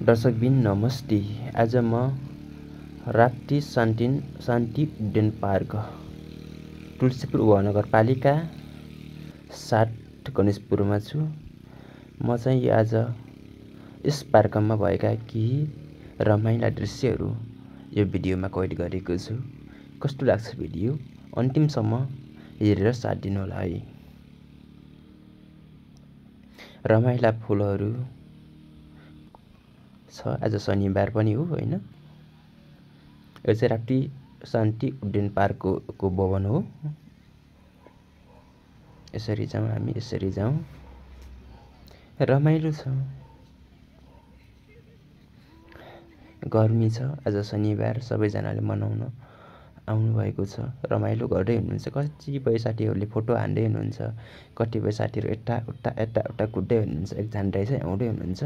दर्शकबिन नमस्ते। आज म राप्ती शान्ति उद्यान पार्क तुलसीपुर उपनगरपालिका 7 गणेशपुरमा छु। म चाहिँ आज यस पार्कमा भएका केही रमाइला दृश्यहरू यो भिडियोमा कैद गरेको छु। कस्तो लाग्छ भिडियो अन्तिमसम्म हेरेर साथ दिनुहोला है। रमाइला फुलहरू छ। आज शनिबार पनि हो हैन। यो चाहिँ राप्ती शान्ति उद्यान पार्कको भवन हो। यसरी जाउँ हामी, यसरी जाउँ। रमाइलो छ। गर्मी छ। आज शनिबार सबैजनाले मनाउन आउनु भएको छ। रमाइलो गर्दै हुनुहुन्छ। कतिपय साथीहरूले फोटो हान्दै हुनुहुन्छ। कतिपय साथीहरू यता कुद्दै हुनुहुन्छ। एकजना दाइ चाहिँ आउँदै हुनुहुन्छ।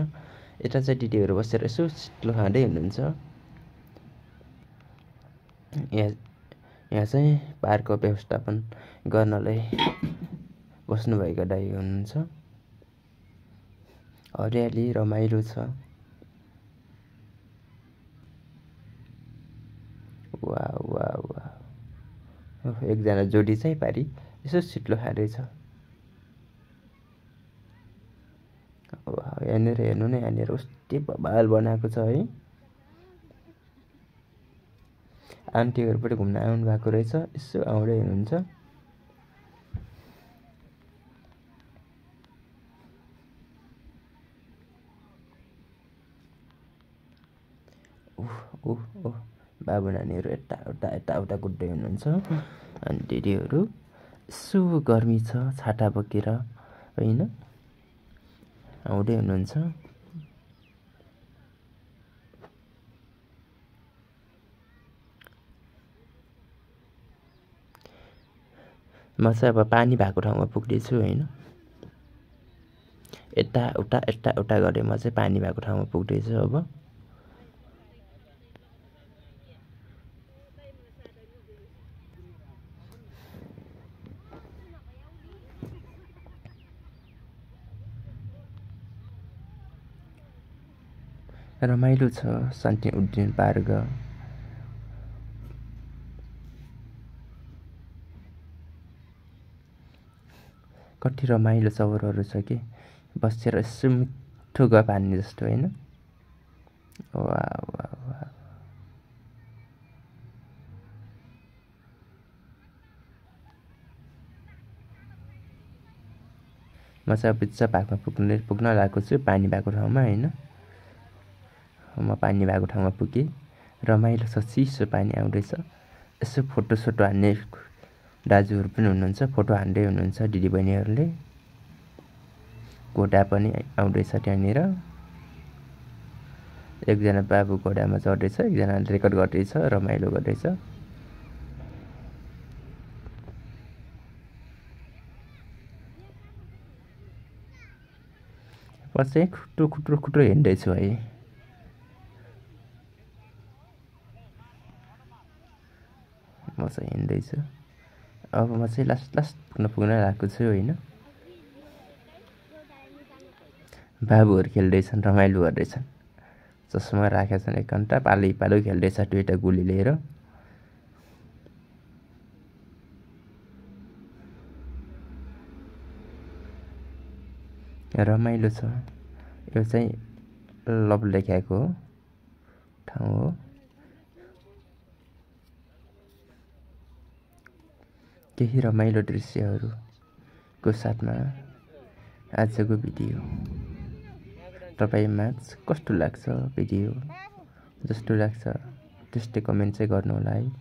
यता चाहिँ दिदीहरू बसेर यसो चित्लो खाँदै हुनुहुन्छ। यहाँ चाहिँ पार्क व्यवस्थापन गर्नलाई बस्नुभएका दाइ हुनुहुन्छ। हरियाली रमाइलो छ। वाह। एकजना जोडी चाहिँ पारी यसो चित्लो खाँदैछ। यहाँनिर हेर्नु न, यहाँनिर कस्तो बबाल बनाएको छ है। आन्टीहरू पनि घुम्न आउनु भएको रहेछ। यसो आउँदै हुनुहुन्छ। ओह बाबु नानीहरू यता कुद्दै हुनुहुन्छ। अनि दिदीहरू यसो गर्मी छ छाता बोकेर होइन आउँदै हुनुहुन्छ। म चाहिँ अब पानी भएको ठाउँमा पुग्दैछु होइन। यता गरेँ म चाहिँ पानी भएको ठाउँमा पुग्दैछु अब। रमाइलो छ शान्ति उद्यान पार्क। कति रमाइलो चौरहरू छ कि बसेर यसो मिठो गफ हान्ने जस्तो होइन। वाह। म चाहिँ बिच्चा पार्कमा पुग्न लागेको छु पानी भएको ठाउँमा होइन। म पानी भएको ठाउँमा पुगेँ। रमाइलो छ, चिसो पानी आउँदैछ। यसो फोटोसोटो हान्ने दाजुहरू पनि हुनुहुन्छ। फोटो हान्दै हुनुहुन्छ दिदीबहिनीहरूले। घोडा पनि आउँदैछ त्यहाँनिर। एकजना बाबु घोडामा चढ्दैछ, एकजना रेकर्ड गर्दैछ, रमाइलो गर्दैछ। म चाहिँ खुट्रो हिँड्दैछु है। म चाहिँ हिँड्दैछु। अब म चाहिँ लास्ट पुग्न लागेको छु होइन। बाबुहरू खेल्दैछन्, रमाइलो गर्दैछन्। चस्मा राखेका छन्, एक घन्टा पालो खेल्दैछ दुईवटा गुली लिएर। रमाइलो छ। यो चाहिँ लभ लेख्याको ठाउँ हो। केही रमाइलो दृश्यहरूको साथमा आजको भिडियो तपाईँ कस्तो लाग्छ भिडियो जस्तो लाग्छ त्यस्तै कमेन्ट चाहिँ गर्नुहोला है।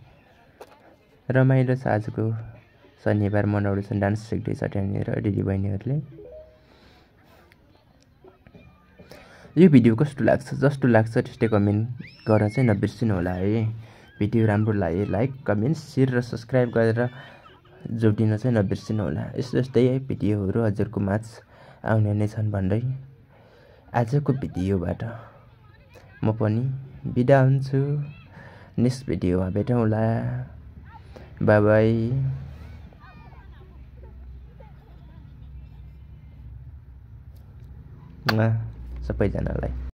रमाइलो छ। आजको शनिबार मनाउँदैछन्, डान्स सिक्दैछ त्यहाँनिर दिदीबहिनीहरूले। यो भिडियो कस्तो लाग्छ जस्तो लाग्छ त्यस्तै कमेन्ट गर्न चाहिँ नबिर्सिनु होला है। भिडियो राम्रो लाग्यो लाइक कमेन्ट सेयर र सब्सक्राइब गरेर जोडिन चाहिँ नबिर्सिनु होला। यस्तै भिडियोहरू हजुरको माझ आउने नै छन् भन्दै आजको भिडियोबाट म पनि बिदा हुन्छु। नेक्स्ट भिडियोमा भेटौँला। बाई सबैजनालाई।